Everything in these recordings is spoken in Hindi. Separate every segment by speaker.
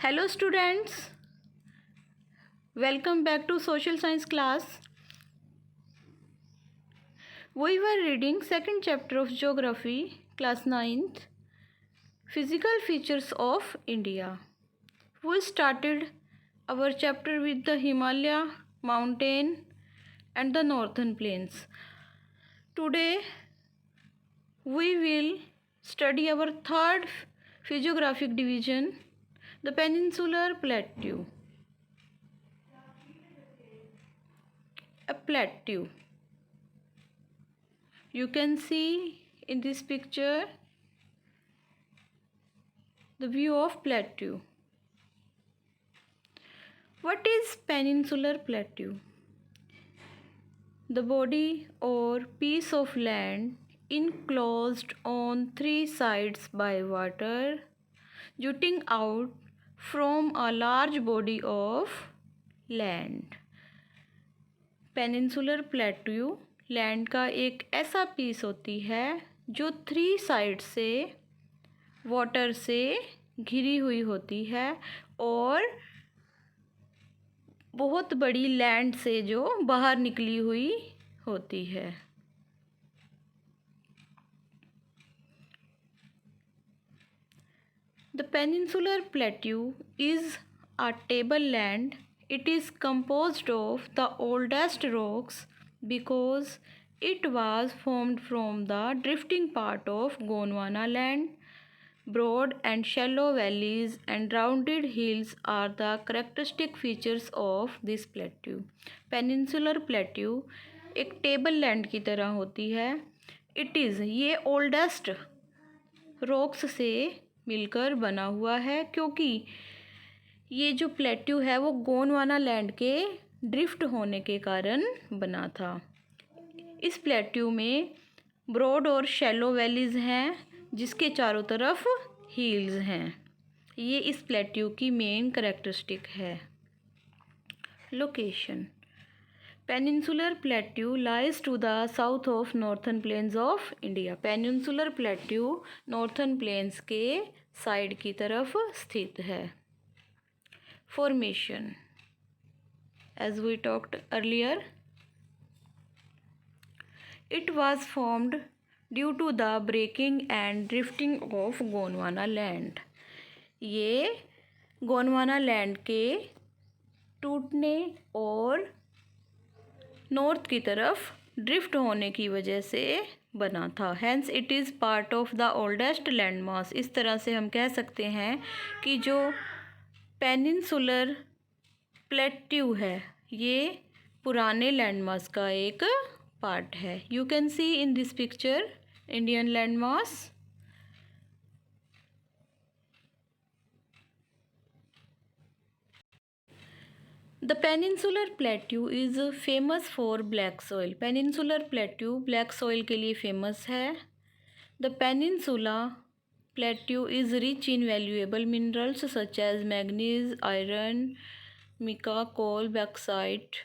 Speaker 1: Hello students, welcome back to social science class. We were reading second chapter of geography, class 9th, physical features of India. We started our chapter with the Himalaya mountain and the northern plains. Today we will study our third physiographic division, the peninsular plateau. A plateau. You can see in this picture the view of plateau. What is peninsular plateau? The body or piece of land enclosed on three sides by water, jutting out from a large body of land. Peninsular plateau land का एक ऐसा पीस होती है जो थ्री साइड से वाटर से घिरी हुई होती है और बहुत बड़ी लैंड से जो बाहर निकली हुई होती है। The peninsular plateau is a table land. It is composed of the oldest rocks because it was formed from the drifting part of Gondwana land. Broad and shallow valleys and rounded hills are the characteristic features of this plateau. Peninsular plateau एक टेबल लैंड की तरह होती है. It is ये ओल्डेस्ट रॉक्स से मिलकर बना हुआ है क्योंकि ये जो प्लेट्यू है वो गोंडवाना लैंड के ड्रिफ्ट होने के कारण बना था. इस प्लेट्यू में ब्रॉड और शैलो वैलीज हैं जिसके चारों तरफ हिल्स हैं. ये इस प्लेट्यू की मेन करैक्टरिस्टिक है. Location. Peninsular plateau lies to the south of northern plains of India. Peninsular plateau northern plains के साइड की तरफ स्थित है. Formation. As we talked earlier, it was formed due to the breaking and drifting of Gondwana land. ये गोंडवाना लैंड के टूटने और नॉर्थ की तरफ ड्रिफ्ट होने की वजह से बना था. Hence it is part of the oldest land mass. इस तरह से हम कह सकते हैं कि जो पेनिनसुलर प्लेट्यू है ये पुराने लैंडमास का एक पार्ट है. You can see in this picture Indian landmass. The peninsular plateau is famous for black soil. Peninsular plateau black soil के लिए फेमस है. The peninsula plateau is rich in valuable minerals such as manganese, iron, mica, coal, bauxite,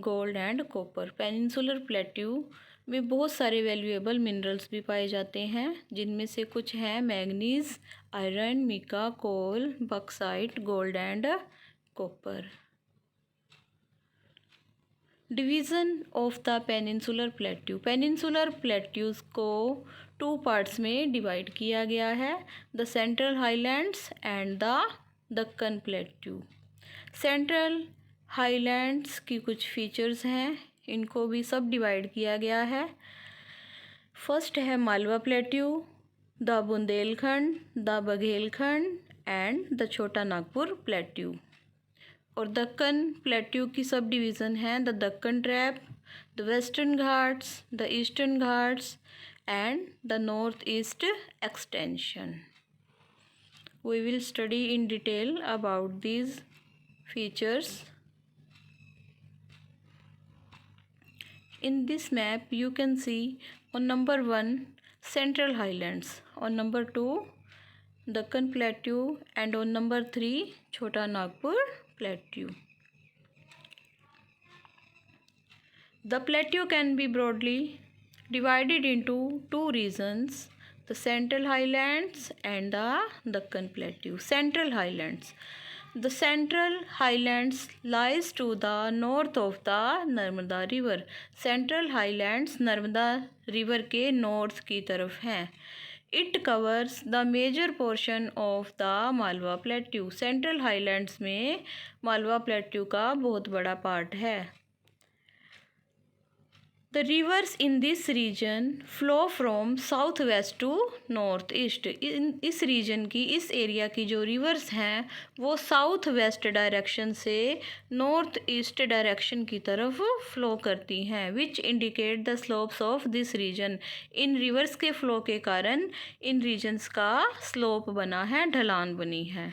Speaker 1: gold and copper. Peninsular plateau में बहुत सारे वैल्यूएबल मिनरल्स भी पाए जाते हैं जिनमें से कुछ हैं manganese, iron, mica, coal, bauxite, gold and copper. Division of the peninsular plateau. Peninsular plateaus को टू पार्ट्स में डिवाइड किया गया है. The central highlands and the Deccan plateau. Central highlands की कुछ फीचर्स हैं, इनको भी सब डिवाइड किया गया है. फर्स्ट है Malwa plateau, the Bundelkhand, the Baghelkhand and the छोटा नागपुर प्लेट्यू. और दक्कन प्लेट्यू की सब डिवीज़न हैं the Deccan trap, the western Ghats, the eastern Ghats and the northeast extension. We will study in detail about these features. In this map you can see on number 1 Central Highlands, on number 2 Deccan Plateau and on number 3 Chota Nagpur Plateau. The plateau can be broadly divided into two regions, the Central Highlands and the Deccan Plateau. Central Highlands. The Central Highlands lies to the north of the Narmada River. Central Highlands Narmada river के नॉर्थ की तरफ हैं. It covers the major portion of the Malwa plateau. Central highlands में मालवा प्लेट्यू का बहुत बड़ा पार्ट है. The rivers in this region flow from south west to north east. इस रीजन की, इस एरिया की जो रिवर्स हैं वो साउथ वेस्ट डायरेक्शन से नॉर्थ ईस्ट डायरेक्शन की तरफ फ्लो करती हैं. Which indicate the slopes of this region. इन रिवर्स के फ्लो के कारण इन रीजन्स का स्लोप बना है, ढलान बनी है.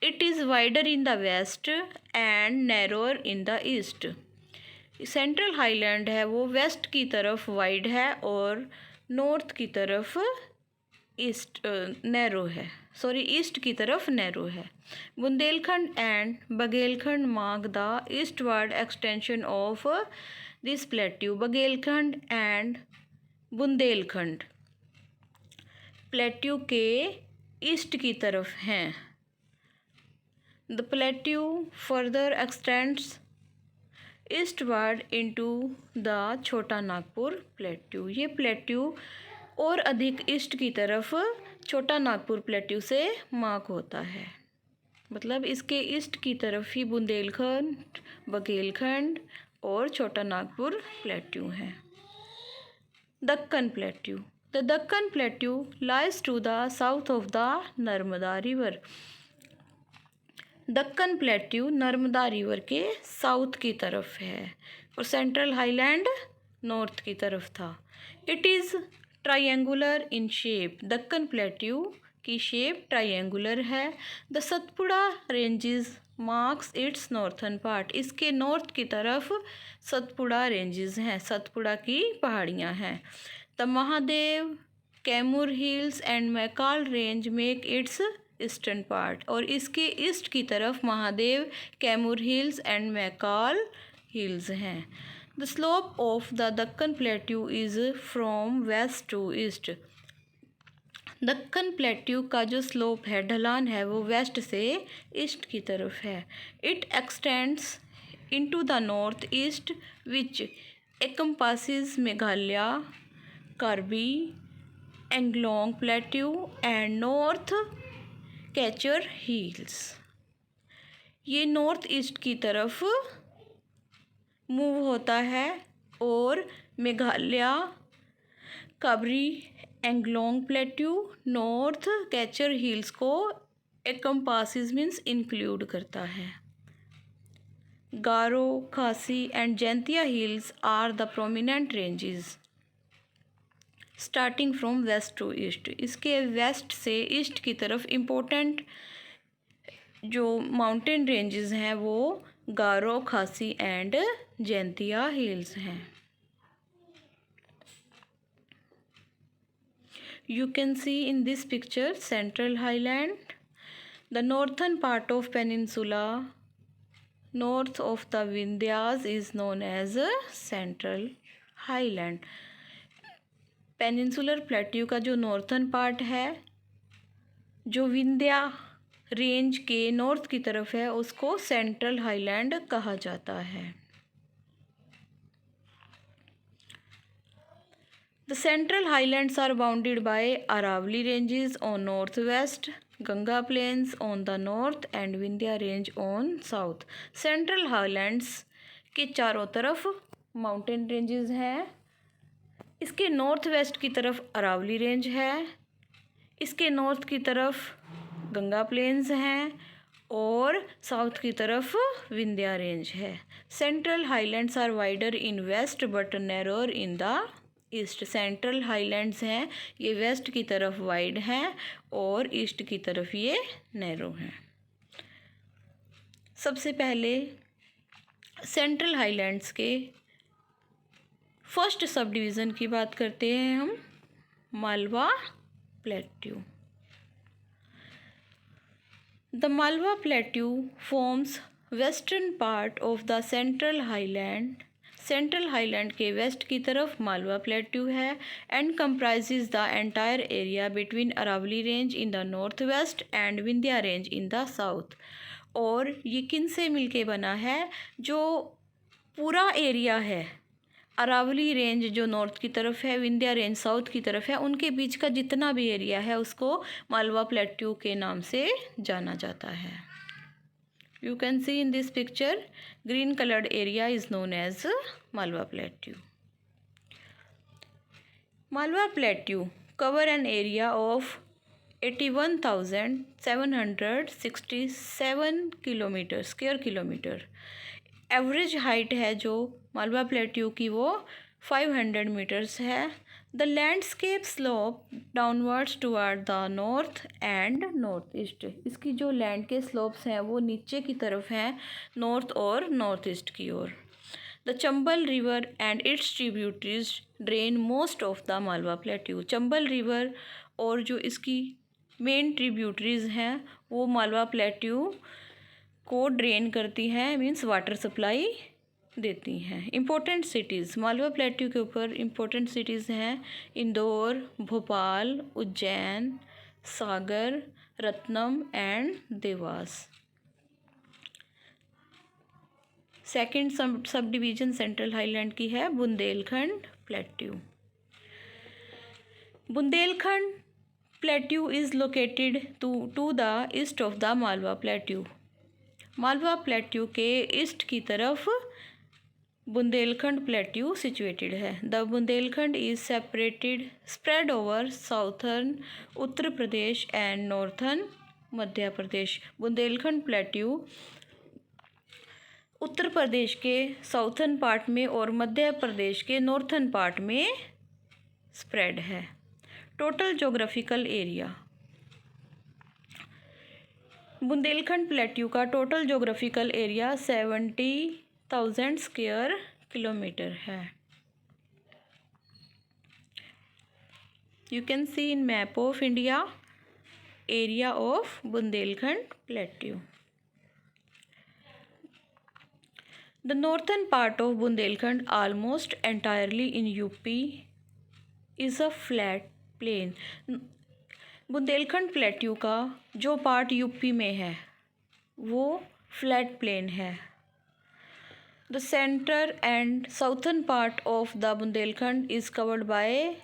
Speaker 1: It is wider in the west and narrower in the east. Central highland है वो वेस्ट की तरफ वाइड है और नॉर्थ की तरफ ईस्ट नैरो है, ईस्ट की तरफ नैरो है. Bundelkhand and Baghelkhand mark the eastward extension of this plateau. Baghelkhand and Bundelkhand plateau के ईस्ट की तरफ हैं. The plateau further x tends eastward into the छोटा नागपुर प्लेट्यू. ये प्लेट्यू और अधिक ईस्ट की तरफ छोटा नागपुर प्लेट्यू से मार्क होता है. मतलब इसके ईस्ट की तरफ ही बुंदेलखंड, बघेलखंड और छोटा नागपुर प्लेट्यू हैं. Deccan plateau. The Deccan plateau lies to the south of the Narmada river. Deccan plateau Narmada river के साउथ की तरफ है और सेंट्रल हाईलैंड नॉर्थ की तरफ था. It is triangular in shape. Deccan plateau की शेप ट्रायंगुलर है. The Satpura ranges marks its northern part. इसके नॉर्थ की तरफ सतपुड़ा रेंजेस हैं, सतपुड़ा की पहाड़ियाँ हैं. The Mahadev, Kaimur hills and Maikal range make its eastern part. और इसके ईस्ट की तरफ Mahadev, Kaimur hills and Maikal hills हैं. The slope of the Deccan plateau is from west to east. Deccan plateau का जो स्लोप है, ढलान है, वो वेस्ट से ईस्ट की तरफ है. It extends into the north east which encompasses Meghalaya, Karbi, Anglong plateau and north Cachar hills. ये नॉर्थ ईस्ट की तरफ मूव होता है और मेघालय, काबरी, Anglong plateau, north Cachar hills को एकम्पासिस मीन्स इंक्लूड करता है. Garo, Khasi and Jaintia hills are the prominent ranges starting from west to east. इसके वेस्ट से ईस्ट की तरफ इम्पोर्टेंट जो माउंटेन रेंजेस हैं वो गारो, खासी एंड जैंतिया हिल्स हैं. You can see in this picture Central Highland. The northern part of peninsula north of the Vindhyas is known as Central Highland. Peninsular plateau का जो नॉर्थन पार्ट है, जो विंध्या रेंज के नॉर्थ की तरफ है, उसको सेंट्रल हाईलैंड कहा जाता है. The central highlands are bounded by Aravalli ranges on north west, Ganga plains on the north and Vindhya range on south. Central highlands के चारों तरफ माउंटेन रेंजेस हैं. इसके नॉर्थ वेस्ट की तरफ अरावली रेंज है, इसके नॉर्थ की तरफ गंगा प्लेन्स हैं और साउथ की तरफ विंध्या रेंज है. Central highlands are wider in west but narrower in the east. Central highlands हैं ये वेस्ट की तरफ वाइड हैं और ईस्ट की तरफ ये नैरो हैं. सबसे पहले सेंट्रल हाईलैंड्स के फर्स्ट सब डिवीज़न की बात करते हैं हम, Malwa plateau. The Malwa plateau forms western part of the central highland. Central highland के वेस्ट की तरफ मालवा प्लेट्यू है and comprises the entire area between Aravalli range in the north west and Vindhya range in the south. और ये किन से मिलके बना है? जो पूरा एरिया है, अरावली रेंज जो नॉर्थ की तरफ है, विंध्या रेंज साउथ की तरफ है, उनके बीच का जितना भी एरिया है उसको मालवा प्लेट्यू के नाम से जाना जाता है। You can see in this picture, green colored area is known as Malwa Plateau. Malwa Plateau cover an area of 81,767 kilometre square kilometre. Average height है जो मालवा प्लेट्यू की वो 500 मीटर्स है। The landscape slope downwards toward the north and north east. इसकी जो लैंड के स्लोप्स हैं वो नीचे की तरफ हैं, नॉर्थ और नॉर्थ ईस्ट की ओर। The Chambal river and its tributaries drain most of the Malwa plateau. Chambal river और जो इसकी मेन ट्रिब्यूटरीज हैं वो मालवा प्लेट्यू को ड्रेन करती हैं, मीन्स वाटर सप्लाई देती हैं। इम्पोर्टेंट सिटीज़ मालवा प्लेट्यू के ऊपर इम्पोर्टेंट सिटीज़ हैं Indore, Bhopal, Ujjain, Sagar, Ratlam and Dewas. Second sub division central highland की है Bundelkhand plateau. Bundelkhand plateau is located to the east of the Malwa plateau. Malwa plateau के ईस्ट की तरफ बुंदेलखंड प्लेट्यू सिचुएटेड है। The Bundelkhand is spread over southern Uttar Pradesh and northern Madhya Pradesh. Bundelkhand plateau Uttar Pradesh के साउथर्न पार्ट में और मध्य प्रदेश के नॉर्थर्न पार्ट में स्प्रेड है। Total geographical area Bundelkhand plateau का total geographical area 70,000 square kilometre है। You can see in map of India area of Bundelkhand plateau. The northern part of Bundelkhand almost entirely in UP is a flat plain. Bundelkhand plateau का जो पार्ट यूपी में है वो फ्लैट प्लेन है। The centre and southern part of the Bundelkhand is covered by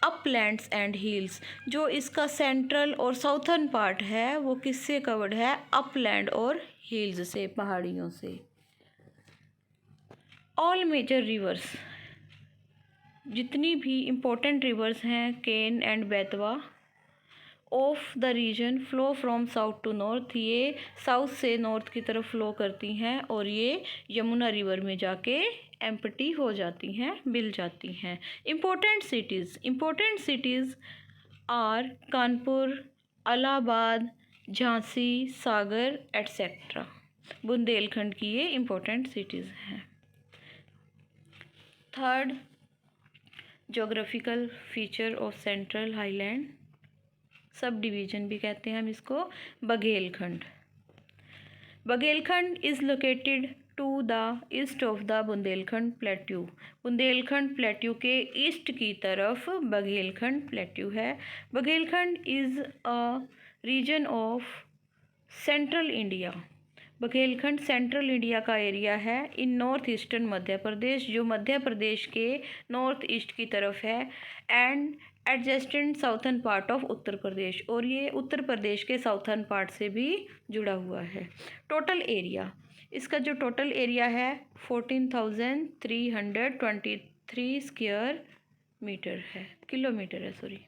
Speaker 1: uplands and hills. जो इसका सेंट्रल और साउथर्न पार्ट है वो किससे कवर्ड है? अपलैंड और हिल्स से, पहाड़ियों से। ऑल मेजर रिवर्स, जितनी भी इम्पोर्टेंट रिवर्स हैं Ken and Betwa of the region flow from south to north. ये साउथ से नॉर्थ की तरफ फ्लो करती हैं और ये यमुना रिवर में जाके एम्प्टी हो जाती हैं, मिल जाती हैं। Important cities are Kanpur, Allahabad, Jhansi, Sagar etcetera. Bundelkhand की ये इम्पोर्टेंट सिटीज़ हैं। Third geographical feature of central highland, subdivision भी कहते हैं हम इसको, Baghelkhand. Baghelkhand is located to the east of the Bundelkhand plateau. Bundelkhand plateau के ईस्ट की तरफ बघेलखंड प्लेट्यू है। Baghelkhand is a region of central India. Baghelkhand central India का एरिया है इन नॉर्थ ईस्टर्न मध्य प्रदेश, जो मध्य प्रदेश के नॉर्थ ईस्ट की तरफ है, and एडजेस्टेंट southern part of Uttar Pradesh, और ये उत्तर प्रदेश के साउथर्न पार्ट से भी जुड़ा हुआ है। टोटल एरिया, इसका जो टोटल एरिया है 14,323 स्क्वायर मीटर है, किलोमीटर है, sorry.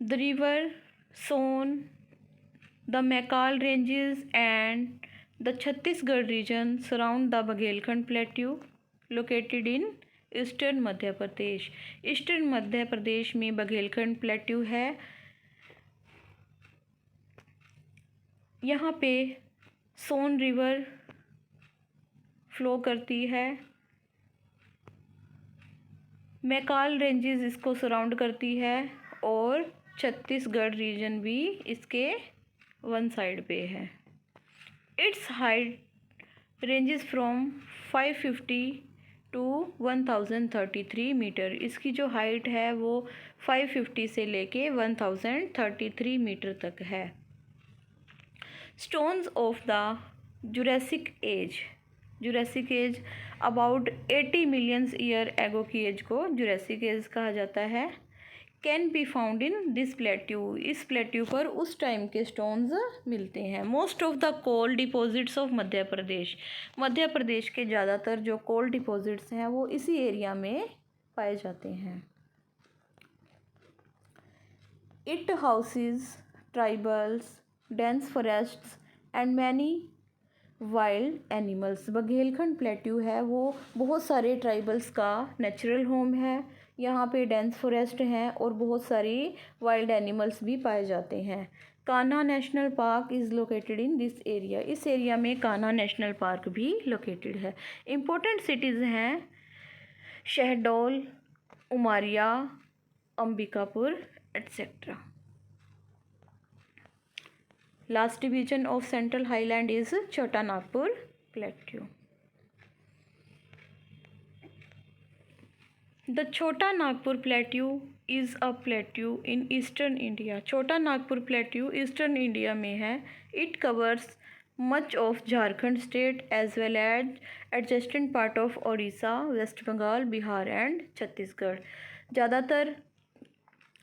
Speaker 1: The river Son, the Maikal ranges and the Chhattisgarh region surround the Baghelkhand plateau located in eastern Madhya Pradesh. Eastern Madhya Pradesh में बघेलखंड प्लेट्यू है। यहाँ पे सोन रिवर फ्लो करती है, मैकाल रेंजेस इसको सराउंड करती है और छत्तीसगढ़ रीजन भी इसके वन साइड पे है। It's height ranges from 550 to 1033 metre. इसकी जो हाइट है वो 550 से लेके 1033 मीटर तक है। Stones of the Jurassic age about 80 millions year ago की एज को जुरासिक एज कहा जाता है। Can be found in this plateau. इस प्लेट्यू पर उस टाइम के स्टोन्स मिलते हैं। Most of the coal deposits of Madhya Pradesh के ज़्यादातर जो कोल डिपॉजिट्स हैं वो इसी एरिया में पाए जाते हैं। It houses tribals, dense forests and many wild animals. Baghelkhand plateau है वो बहुत सारे ट्राइबल्स का नेचुरल होम है। यहाँ पे डेंस फॉरेस्ट हैं और बहुत सारी वाइल्ड एनिमल्स भी पाए जाते हैं। Kanha national park is located in this area. इस एरिया में कान्हा नेशनल पार्क भी लोकेटेड है। इम्पोर्टेंट सिटीज़ हैं Shahdol, Umaria, Ambikapur etcetera. Last division of Central Highland is Chota Nagpur Plateau. The Chota Nagpur Plateau is a plateau in eastern India. Chota Nagpur Plateau eastern India में है. It covers much of Jharkhand state as well as adjacent part of Odisha, West Bengal, Bihar and Chhattisgarh. ज़्यादातर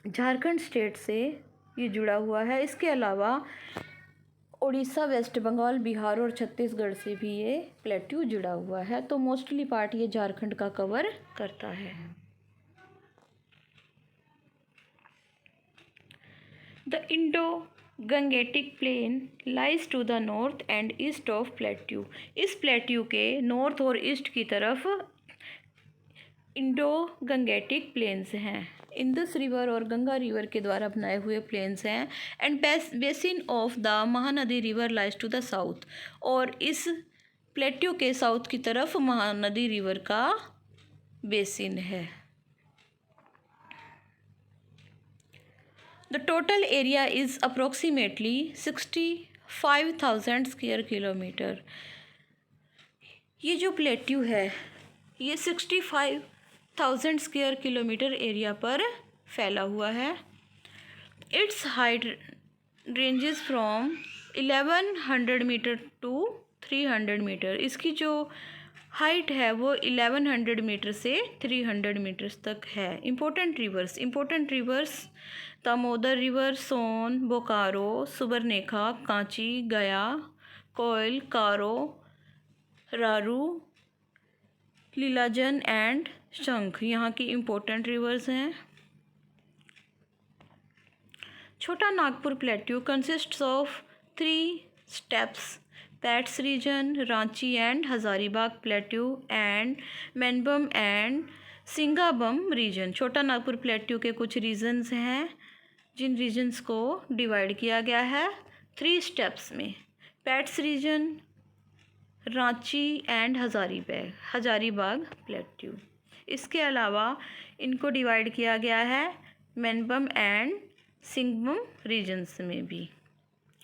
Speaker 1: झारखंड स्टेट से ये जुड़ा हुआ है। इसके अलावा उड़ीसा, वेस्ट बंगाल, बिहार और छत्तीसगढ़ से भी ये प्लेट्यू जुड़ा हुआ है। तो मोस्टली पार्ट ये झारखंड का कवर करता है। The Indo Gangetic plain lies to the north and east of plateau. इस प्लेट्यू के नॉर्थ और ईस्ट की तरफ इंडो गंगेटिक प्लेन्स हैं। इंदस रिवर और गंगा रिवर के द्वारा बनाए हुए प्लेन्स हैं। And basin of the Mahanadi river lies to the south. और इस प्लेट्यू के साउथ की तरफ महानदी रिवर का बेसिन है। The total area is approximately 65,000 square kilometre. ये जो प्लेट्यू है ये 65,000 स्क्वायर किलोमीटर एरिया पर फैला हुआ है। It's height ranges from 1100 metre to 300 metre. इसकी जो हाइट है वो 1100 मीटर से 300 मीटर्स तक है। इम्पोर्टेंट रिवर्स दामोदर रिवर, सोन, बोकारो, सुबर्णरेखा, कांची, गया, कोयल, कारो, रारू, लीलाजन एंड शंख यहाँ की इम्पोर्टेंट रिवर्स हैं। छोटा Nagpur plateau consists of 3 steps, pets region, Ranchi and Hazaribagh plateau and मैनबम and सिंगाबम reason. छोटा नागपुर प्लेट्यू के कुछ रीजन्स हैं जिन रीजन्स को डिवाइड किया गया है 3 स्टेप्स में, Pats region, Ranchi and Hazaribagh plateau. इसके अलावा इनको डिवाइड किया गया है मैनबम एंड सिंगबम रीजन्स में भी।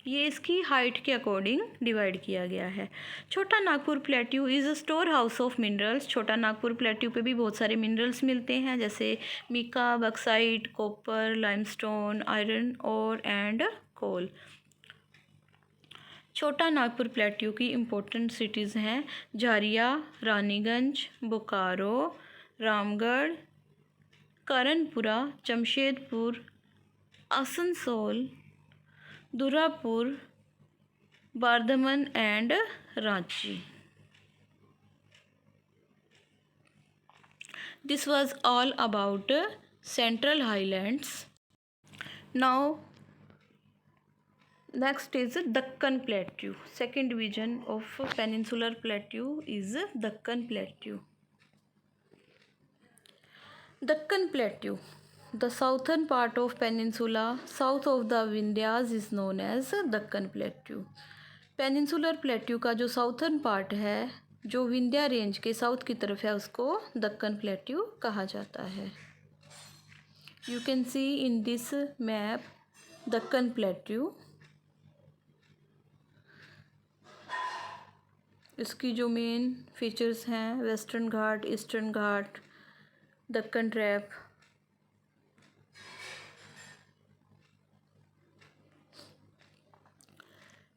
Speaker 1: ये इसकी हाइट के अकॉर्डिंग डिवाइड किया गया है। छोटा Nagpur plateau is a store house of minerals. छोटा नागपुर प्लेट्यू पे भी बहुत सारे मिनरल्स मिलते हैं जैसे mica, bauxite, copper, limestone, iron और and coal. Chota Nagpur plateau की इम्पोर्टेंट सिटीज़ हैं Jharia, Raniganj, Bokaro, Ramgarh, Kanpura, Jamshedpur, Asansol, Durgapur, Bardhaman and Ranchi. This was all about Central Highlands. Now next is Deccan Plateau. Second division of Peninsular Plateau is Deccan Plateau. Deccan Plateau, the southern part of peninsula south of the Vindhyas is known as Deccan Plateau. Peninsular plateau का जो साउथर्न पार्ट है जो विंध्या रेंज के साउथ की तरफ है उसको दक्कन प्लेट्यू कहा जाता है। You can see in this map Deccan plateau. इसकी जो मेन फीचर्स हैं, western Ghat, eastern Ghat, Deccan trap.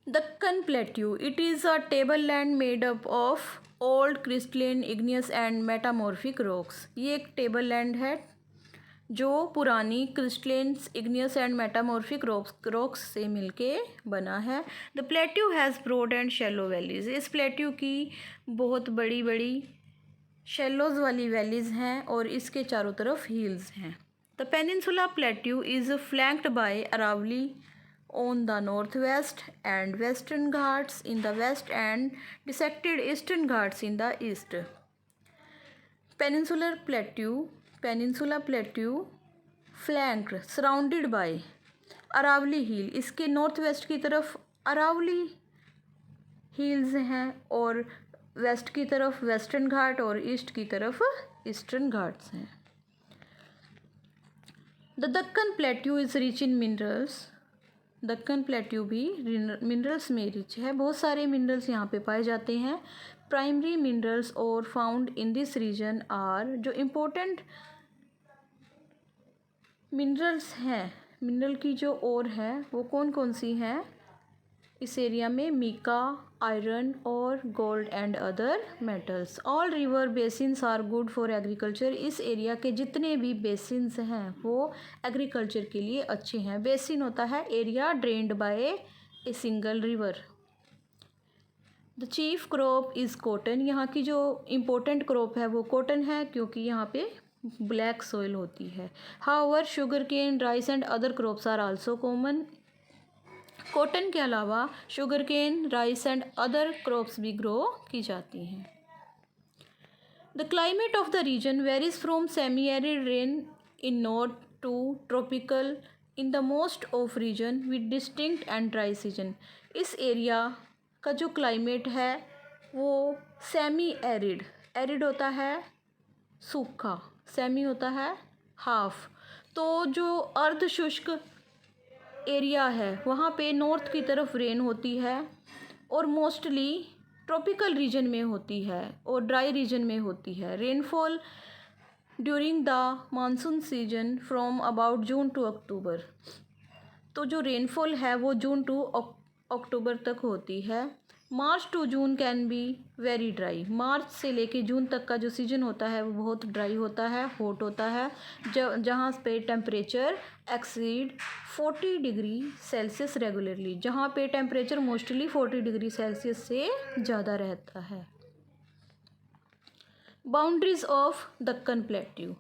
Speaker 1: Deccan Plateau. It is a tableland made up of old crystalline, igneous and metamorphic rocks. ये एक टेबललैंड है जो पुरानी crystalline, igneous and metamorphic rocks से मिलके बना है। The plateau has broad and shallow valleys. इस प्लेट्यू की बहुत बड़ी बड़ी शैलोज वाली वैलीज हैं और इसके चारों तरफ हिल्स हैं। The peninsula plateau is flanked by Aravalli on the northwest and western ghats in the west and dissected eastern ghats in the east. Peninsula plateau flanked surrounded by Aravalli hill. इसके नॉर्थ वेस्ट की तरफ अरावली हिल्स हैं और वेस्ट की तरफ वेस्टर्न घाट और ईस्ट की तरफ ईस्टर्न घाट्स हैं। The Deccan plateau is rich in minerals. Deccan plateau भी मिनरल्स में रिच है। बहुत सारे मिनरल्स यहाँ पे पाए जाते हैं। प्राइमरी मिनरल्स और found in this region are, जो इम्पोर्टेंट मिनरल्स हैं, मिनरल की जो और है वो कौन कौन सी हैं इस एरिया में? मीका, आयरन और gold and other metals. All river basins are good for agriculture. इस एरिया के जितने भी बेसिन्स हैं वो एग्रीकल्चर के लिए अच्छे हैं। बेसिन होता है area drained by a single river. The chief crop is cotton. यहाँ की जो इम्पोर्टेंट क्रॉप है वो कॉटन है क्योंकि यहाँ पे ब्लैक सॉइल होती है। However sugar cane, rice and other crops are also common. Cotton के अलावा sugar cane, rice and other crops भी ग्रो की जाती हैं। The climate of the region varies from semi arid rain in north to tropical in the most of region with distinct and dry season. इस एरिया का जो क्लाइमेट है वो सेमी एरिड, एरिड होता है सूखा, सेमी होता है हाफ। तो जो अर्ध शुष्क एरिया है वहाँ पे नॉर्थ की तरफ रेन होती है और मोस्टली ट्रॉपिकल रीजन में होती है और ड्राई रीजन में होती है। Rainfall during the monsoon season from about June to October. तो जो रेनफॉल है वो जून टू अक्टूबर तक होती है। March to June can be very dry. मार्च से लेके जून तक का जो सीजन होता है वो बहुत ड्राई होता है, हॉट होता है, जहाँ पे temperature exceed 40 degree Celsius regularly, जहाँ पे टेम्परेचर मोस्टली 40 डिग्री सेल्सियस से ज़्यादा रहता है। Boundaries of Deccan plateau.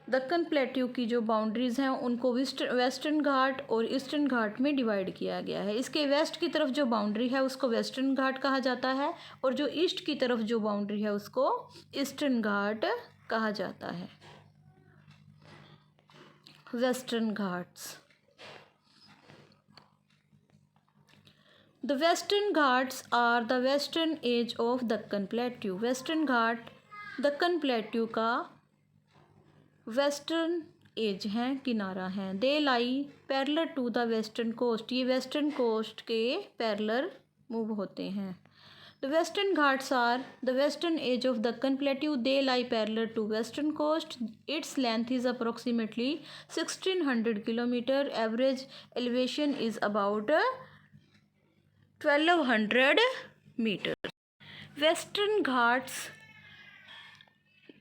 Speaker 1: Deccan plateau की जो बाउंड्रीज़ हैं उनको वेस्टर्न घाट और ईस्टर्न घाट में डिवाइड किया गया है। इसके वेस्ट की तरफ जो बाउंड्री है उसको वेस्टर्न घाट कहा जाता है और जो ईस्ट की तरफ जो बाउंड्री है उसको ईस्टर्न घाट कहा जाता है। Western Ghats. The western Ghats are the western edge of Deccan plateau. Western Ghat Deccan plateau का वेस्टर्न एज हैं, किनारा हैं। They lie parallel to the western coast. ये वेस्टर्न कोस्ट के पैरेलल मूव होते हैं। The western Ghats are the western edge of Deccan plateau. They lie parallel to western coast. Its length is approximately 1600 kilometre. Average elevation is about 1200 metre. Western Ghats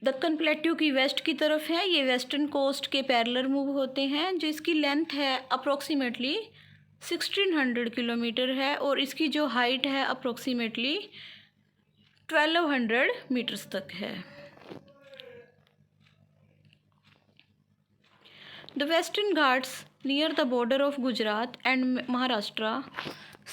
Speaker 1: Deccan plateau की वेस्ट की तरफ है। ये वेस्टर्न कोस्ट के पैरेलल मूव होते हैं जिसकी लेंथ है अप्रोक्सीमेटली 1600 किलोमीटर है और इसकी जो हाइट है अप्रोक्सीमेटली 1200 मीटर्स तक है। The western Ghats near the border of Gujarat and Maharashtra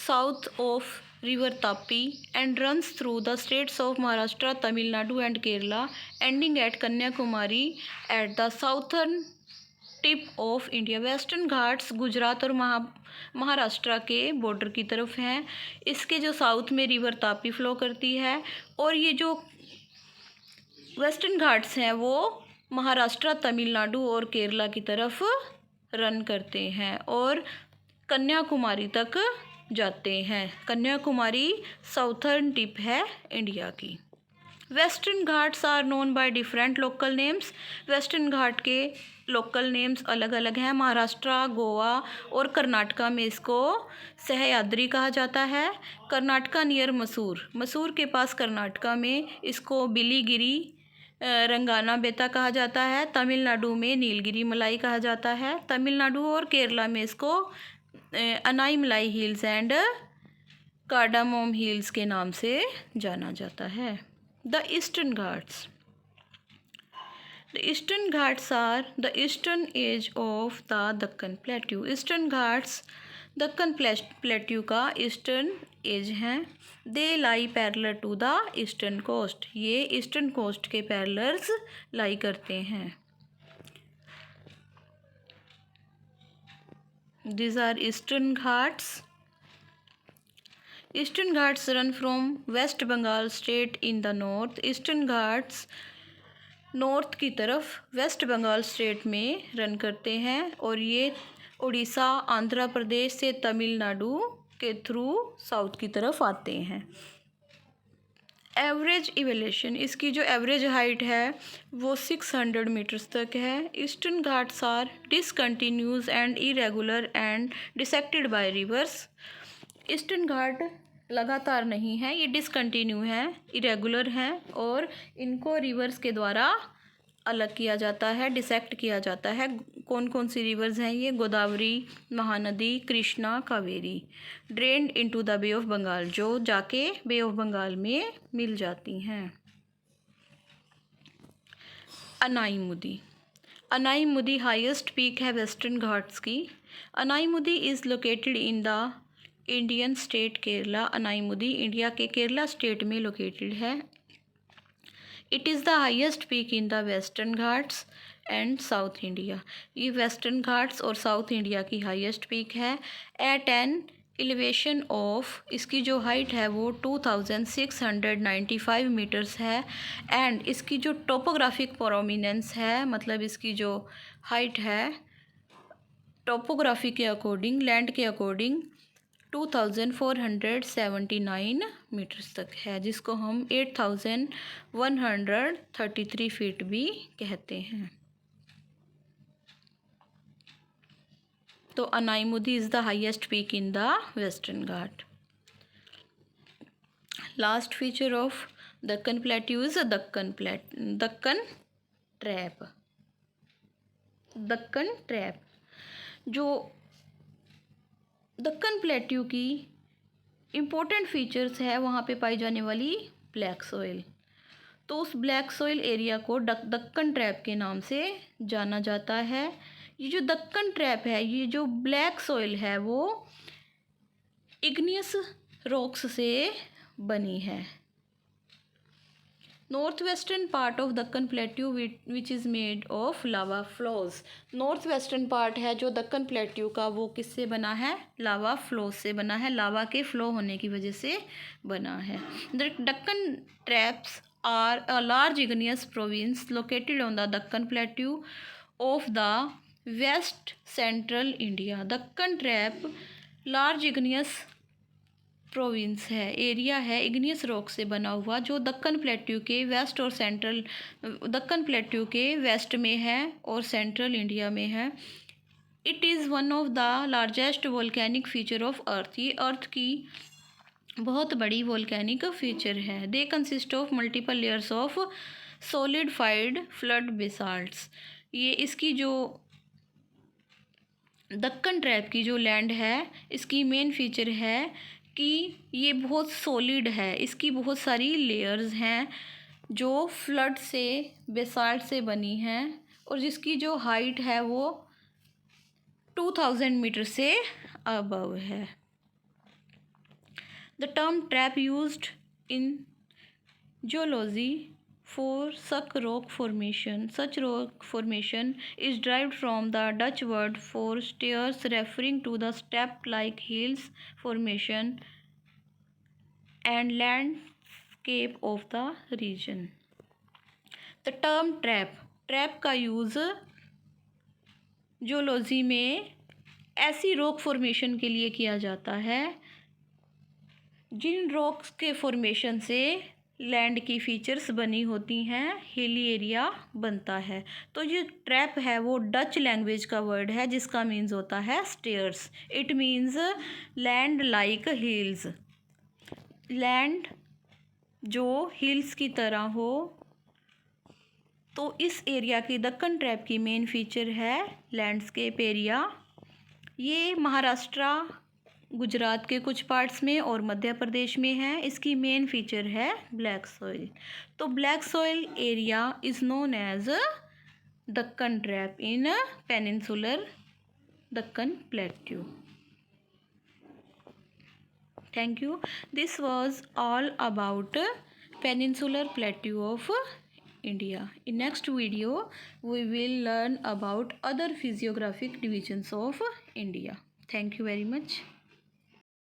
Speaker 1: south of river Tapi and runs through the states of Maharashtra, Tamil Nadu and Kerala, ending at Kanyakumari at the southern tip of India. Western Ghats Gujarat और महाराष्ट्र के बॉर्डर की तरफ हैं। इसके जो साउथ में रिवर तापी फ्लो करती है और ये जो वेस्टर्न घाट्स हैं वो महाराष्ट्र, तमिलनाडु और केरला की तरफ रन करते हैं और कन्याकुमारी तक जाते हैं। कन्याकुमारी साउथर्न टिप है इंडिया की। Western Ghats are known by different local names. Western Ghat के लोकल नेम्स अलग अलग हैं। महाराष्ट्र, गोवा और कर्नाटका में इसको सह्याद्री कहा जाता है। कर्नाटका नियर मसूर, मसूर के पास कर्नाटका में इसको बिलीगिरी, रंगाना बेता कहा जाता है। तमिलनाडु में नीलगिरी मलाई कहा जाता है। तमिलनाडु और केरला में इसको अनाई मलाई हिल्स एंड कार्डामोम हिल्स के नाम से जाना जाता है। The eastern Ghats. The Eastern Ghats are the eastern edge of the Deccan Plateau. Eastern Ghats Deccan plateau का ईस्टर्न एज हैं। They lie parallel to the eastern coast, ये ईस्टर्न कोस्ट के पैरेलल्स लाई करते हैं। These are Eastern Ghats. Eastern Ghats run from West Bengal state in the north. Eastern Ghats north की तरफ वेस्ट बंगाल स्टेट में रन करते हैं और ये उड़ीसा, आंध्र प्रदेश से तमिलनाडु के थ्रू साउथ की तरफ आते हैं। एवरेज इवेलेशन, इसकी जो एवरेज हाइट है वो 600 मीटर्स तक है। Eastern Ghats are discontinuous and irregular and dissected by rivers. Eastern Ghat लगातार नहीं है, ये डिसकंटिन्यू है, इरेगुलर हैं और इनको रिवर्स के द्वारा अलग किया जाता है, डिसेक्ट किया जाता है। कौन कौन सी रिवर्स हैं ये? Godavari, Mahanadi, Krishna, Kaveri. Drained into the bay of Bengal, जो जाके बे ऑफ बंगाल में मिल जाती हैं। अनाईमुदी। अनाईमुदी हाईएस्ट पीक है वेस्टर्न घाट्स की। Anaimudi is located in the Indian state Kerala. Anaimudi India के केरला स्टेट में लोकेटेड है। It is the highest peak in the western Ghats and south India, ये वेस्टर्न घाट्स और साउथ इंडिया की हाईएस्ट पीक है। एट एन एलिवेशन ऑफ, इसकी जो हाइट है वो 2695 मीटर्स है। एंड इसकी जो टोपोग्राफिक प्रोमिनेंस है, मतलब इसकी जो हाइट है टोपोग्राफी के अकॉर्डिंग, लैंड के अकॉर्डिंग 2479 मीटर्स तक है, जिसको हम 8133 फीट भी कहते हैं। तो Anaimudi is the highest peak in the western Ghat. Last feature of Deccan plateau is Deccan trap. Deccan trap, जो दक्कन प्लेट्यू की इम्पोर्टेंट फीचर्स है, वहाँ पे पाई जाने वाली ब्लैक सॉइल। तो उस ब्लैक सॉइल एरिया को दक्कन ट्रैप के नाम से जाना जाता है। ये जो दक्कन ट्रैप है, ये जो ब्लैक सॉइल है वो इग्नियस रॉक्स से बनी है। North western part of Deccan plateau which is made of lava flows. North western part है जो दक्कन प्लेट्यू का, वो किससे बना है? लावा फ्लोज से बना है, लावा के फ्लो होने की वजह से बना है। The Deccan traps are a large igneous province located on the Deccan plateau of the west central India. Deccan trap large igneous province है, एरिया है इग्नियस रॉक से बना हुआ, जो दक्कन प्लेट्यू के वेस्ट और सेंट्रल, दक्कन प्लेट्यू के वेस्ट में है और सेंट्रल इंडिया में है। It is one of the largest volcanic feature of earth, ये अर्थ की बहुत बड़ी वोल्केनिक फीचर है। They consist of multiple layers of solidified flood basalts. ये इसकी जो दक्कन ट्रैप की जो लैंड है, इसकी मेन फीचर है कि ये बहुत सॉलिड है, इसकी बहुत सारी लेयर्स हैं जो फ्लड से, बेसाल्ट से बनी हैं और जिसकी जो हाइट है वो 2000 मीटर से अबव है। The term trap used in geology for such rock formation. Such rock formation is derived from the Dutch word for stairs, referring to the step-like hills formation and landscape of the region. The term trap का यूज़ जियोलॉजी में ऐसी रॉक फॉर्मेशन के लिए किया जाता है जिन रॉक्स के फॉर्मेशन से लैंड की फीचर्स बनी होती हैं, हिली एरिया बनता है। तो ये ट्रैप है वो डच लैंग्वेज का वर्ड है जिसका मीन्स होता है stairs. It means land like hills, land जो हिल्स की तरह हो। तो इस एरिया की दक्कन ट्रैप की मेन फीचर है लैंडस्केप एरिया। ये महाराष्ट्र, गुजरात के कुछ पार्ट्स में और मध्य प्रदेश में है। इसकी मेन फीचर है ब्लैक सॉइल। तो black soil area is known as Deccan trap in peninsular Deccan plateau. Thank you. This was all about peninsular plateau of India. In next video, we will learn about other physiographic divisions of India. Thank you very much.